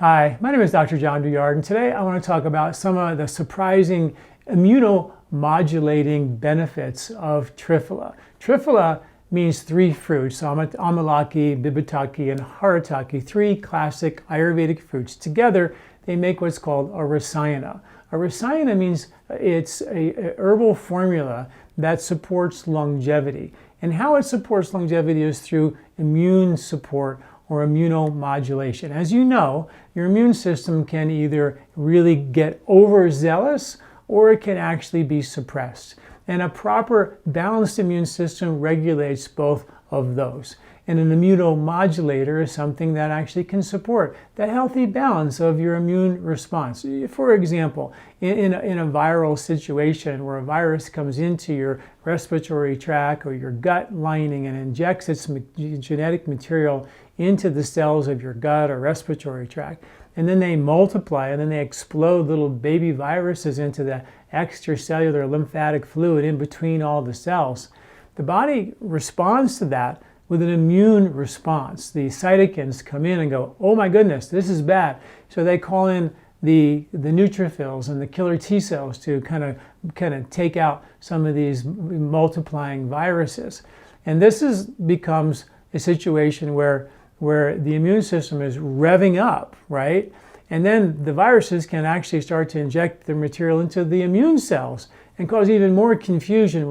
Hi, my name is Dr. John Douillard, and today I want to talk about some of the surprising immunomodulating benefits of Triphala. Triphala means three fruits, amalaki, bibitaki, and haritaki, three classic Ayurvedic fruits. Together, they make what's called a rasayana. A rasayana means it's a herbal formula that supports longevity. And how it supports longevity is through immune support or immunomodulation. As you know, your immune system can either really get overzealous or it can actually be suppressed. And a proper balanced immune system regulates both of those. And an immunomodulator is something that actually can support the healthy balance of your immune response. For example, in a viral situation where a virus comes into your respiratory tract or your gut lining and injects its genetic material into the cells of your gut or respiratory tract, and then they multiply and then they explode little baby viruses into the extracellular lymphatic fluid in between all the cells. The body responds to that with an immune response. The cytokines come in and go, oh my goodness, this is bad. So they call in the neutrophils and the killer T cells to kind of take out some of these multiplying viruses. And this becomes a situation where the immune system is revving up, right? And then the viruses can actually start to inject their material into the immune cells and cause even more confusion,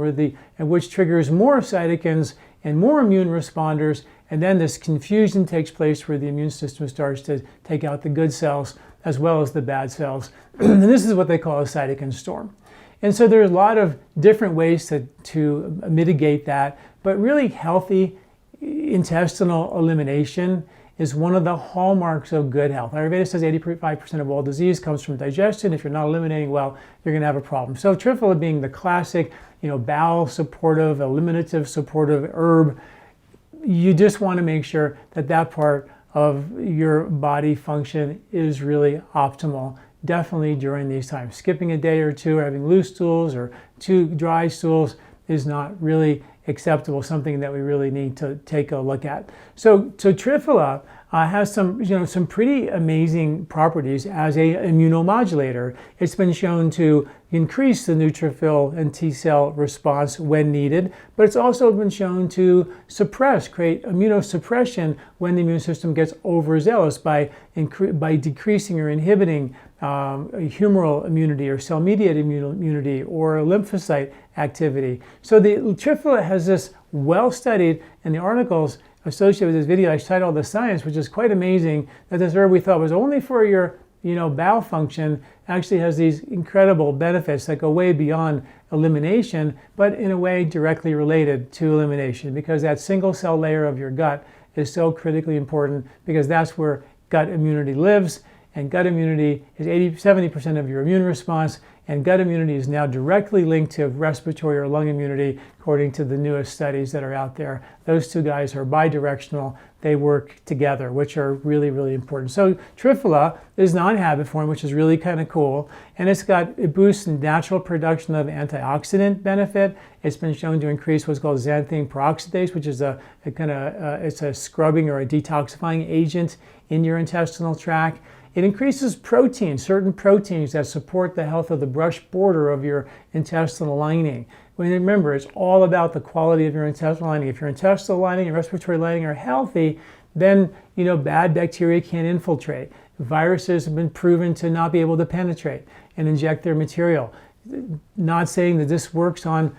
which triggers more cytokines and more immune responders. And then this confusion takes place where the immune system starts to take out the good cells as well as the bad cells. And this is what they call a cytokine storm. And so there's a lot of different ways to mitigate that, but really healthy intestinal elimination is one of the hallmarks of good health. Ayurveda says 85% of all disease comes from digestion. If you're not eliminating well, you're going to have a problem. So Triphala being the classic, bowel supportive, eliminative supportive herb, you just want to make sure that part of your body function is really optimal, definitely during these times. Skipping a day or two, or having loose stools or too dry stools is not really acceptable, something that we really need to take a look at. So Triphala has some pretty amazing properties as a immunomodulator. It's been shown to increase the neutrophil and T cell response when needed, but it's also been shown to create immunosuppression when the immune system gets overzealous by decreasing or inhibiting humoral immunity or cell-mediated immunity or lymphocyte activity. So the Triphala has this well-studied, and the articles associated with this video I cite all the science, which is quite amazing, that this herb we thought was only for your bowel function actually has these incredible benefits that go way beyond elimination, but in a way directly related to elimination, because that single cell layer of your gut is so critically important, because that's where gut immunity lives. And gut immunity is 70% of your immune response, and gut immunity is now directly linked to respiratory or lung immunity, according to the newest studies that are out there. Those two guys are bidirectional. They work together, which are really, really important. So Triphala is non-habit form, which is really kind of cool, and it boosts natural production of antioxidant benefit. It's been shown to increase what's called xanthine peroxidase, which is it's a scrubbing or a detoxifying agent in your intestinal tract. It increases certain proteins that support the health of the brush border of your intestinal lining. Remember, it's all about the quality of your intestinal lining. If your intestinal lining and respiratory lining are healthy, then bad bacteria can't infiltrate. Viruses have been proven to not be able to penetrate and inject their material. Not saying that this works on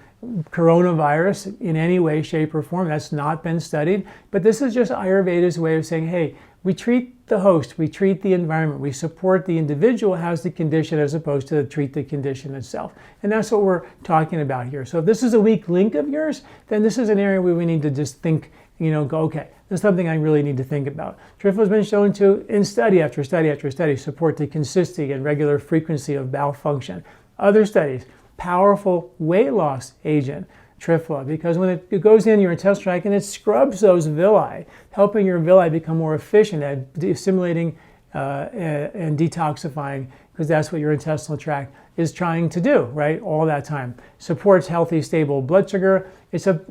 coronavirus in any way, shape, or form. That's not been studied. But this is just Ayurveda's way of saying, hey, we treat the host, we treat the environment, we support the individual who has the condition as opposed to treat the condition itself. And that's what we're talking about here. So if this is a weak link of yours, then this is an area where we need to just think, go, okay, this is something I really need to think about. Triphala has been shown to, in study after study after study, support the consistency and regular frequency of bowel function. Other studies, powerful weight loss agent, Triphala, because when it goes in your intestinal tract and it scrubs those villi, helping your villi become more efficient at assimilating and detoxifying, because that's what your intestinal tract is trying to do, right, all that time. Supports healthy, stable blood sugar. It's a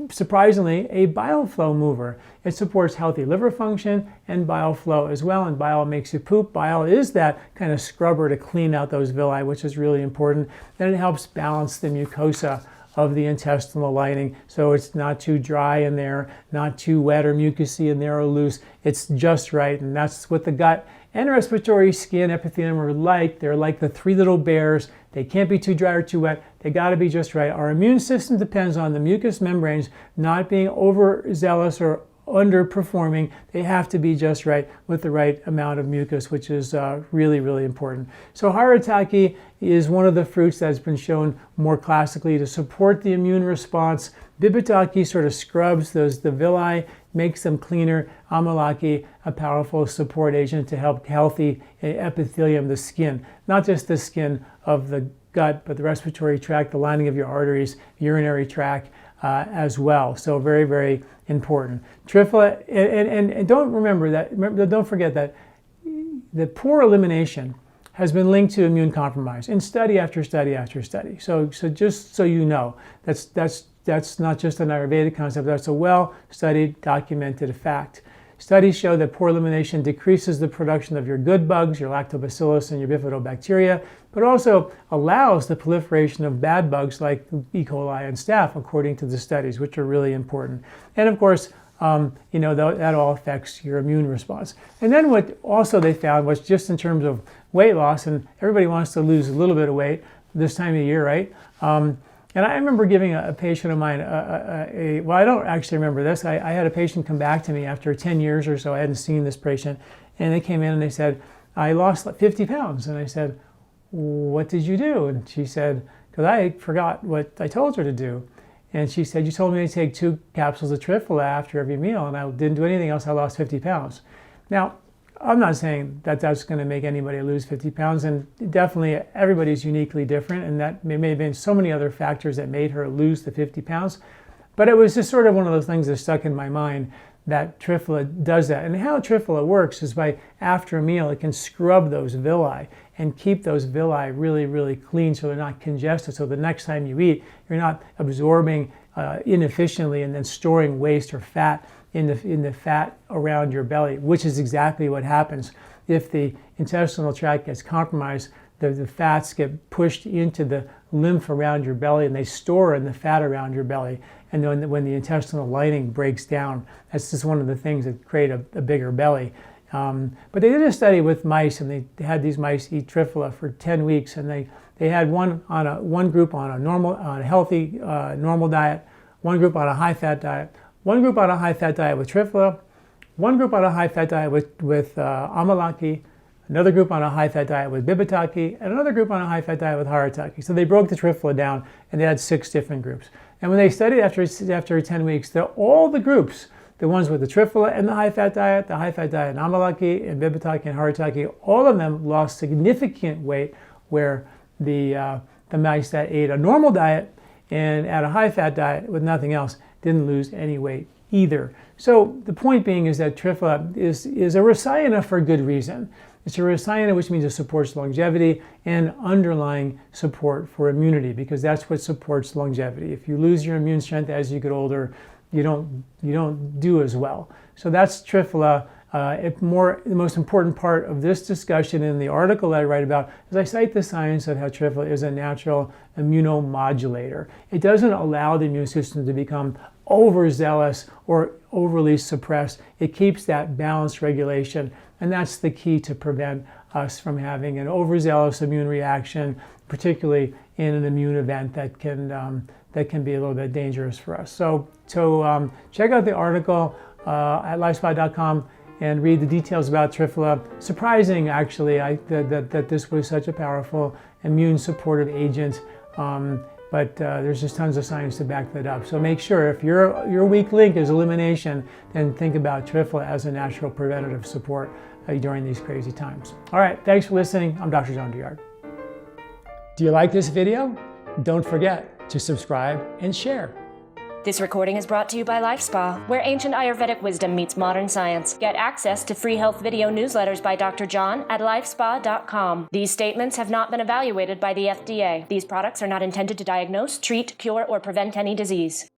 surprisingly, a bile flow mover. It supports healthy liver function and bile flow as well, and bile makes you poop. Bile is that kind of scrubber to clean out those villi, which is really important. Then it helps balance the mucosa of the intestinal lining, so it's not too dry in there, not too wet or mucousy in there or loose. It's just right, and that's what the gut and respiratory skin epithelium are like. They're like the three little bears. They can't be too dry or too wet. They got to be just right. Our immune system depends on the mucous membranes not being overzealous or underperforming. They have to be just right with the right amount of mucus, which is really, really important. So haritaki is one of the fruits that's been shown more classically to support the immune response. Bibitaki sort of scrubs the villi, makes them cleaner. Amalaki, a powerful support agent to help healthy epithelium, the skin, not just the skin of the gut, but the respiratory tract, the lining of your arteries, urinary tract as well. So very, very important. Triphala, and don't forget that the poor elimination has been linked to immune compromise in study after study after study. So just so you know, that's not just an Ayurvedic concept, that's a well-studied, documented fact. Studies show that poor elimination decreases the production of your good bugs, your lactobacillus and your bifidobacteria, but also allows the proliferation of bad bugs like E. coli and staph, according to the studies, which are really important. And of course, that all affects your immune response. And then what also they found was just in terms of weight loss, and everybody wants to lose a little bit of weight this time of year, right? And I remember giving a patient of mine, well, I don't actually remember this. I had a patient come back to me after 10 years or so. I hadn't seen this patient. And they came in and they said, I lost 50 pounds. And I said, what did you do? And she said, because I forgot what I told her to do. And she said, you told me to take 2 capsules of Triphala after every meal, and I didn't do anything else. I lost 50 pounds. Now, I'm not saying that that's going to make anybody lose 50 pounds, and definitely everybody's uniquely different, and that may have been so many other factors that made her lose the 50 pounds. But it was just sort of one of those things that stuck in my mind that Triphala does that. And how Triphala works is by after a meal, it can scrub those villi and keep those villi really, really clean so they're not congested. So the next time you eat, you're not absorbing inefficiently and then storing waste or fat in the fat around your belly, which is exactly what happens if the intestinal tract gets compromised. The fats get pushed into the lymph around your belly, and they store in the fat around your belly. And then when the intestinal lining breaks down, that's just one of the things that create a bigger belly. But they did a study with mice, and they had these mice eat Triphala for 10 weeks, and they had one group on a healthy normal diet, one group on a high-fat diet, one group on a high-fat diet with Triphala, one group on a high-fat diet with Amalaki, another group on a high-fat diet with Bibitaki, and another group on a high-fat diet with Haritaki. So they broke the Triphala down, and they had 6 different groups. And when they studied after 10 weeks, all the groups, the ones with the Triphala and the high-fat diet in Amalaki and Bibitaki and Haritaki, all of them lost significant weight, where the mice that ate a normal diet and at a high-fat diet with nothing else didn't lose any weight either. So the point being is that Triphala is a rasayana for good reason. It's a rasayana, which means it supports longevity and underlying support for immunity, because that's what supports longevity. If you lose your immune strength as you get older, you don't do as well. So that's Triphala. The most important part of this discussion in the article that I write about is I cite the science of how Triphala is a natural immunomodulator. It doesn't allow the immune system to become overzealous or overly suppressed. It keeps that balanced regulation, and that's the key to prevent us from having an overzealous immune reaction, particularly in an immune event that can be a little bit dangerous for us. So check out the article at LifeSpa.com and read the details about Triphala. Surprising, actually, that this was such a powerful immune supportive agent, but there's just tons of science to back that up. So make sure, if your weak link is elimination, then think about Triphala as a natural preventative support during these crazy times. All right, thanks for listening. I'm Dr. John Douillard. Do you like this video? Don't forget to subscribe and share. This recording is brought to you by LifeSpa, where ancient Ayurvedic wisdom meets modern science. Get access to free health video newsletters by Dr. John at LifeSpa.com. These statements have not been evaluated by the FDA. These products are not intended to diagnose, treat, cure, or prevent any disease.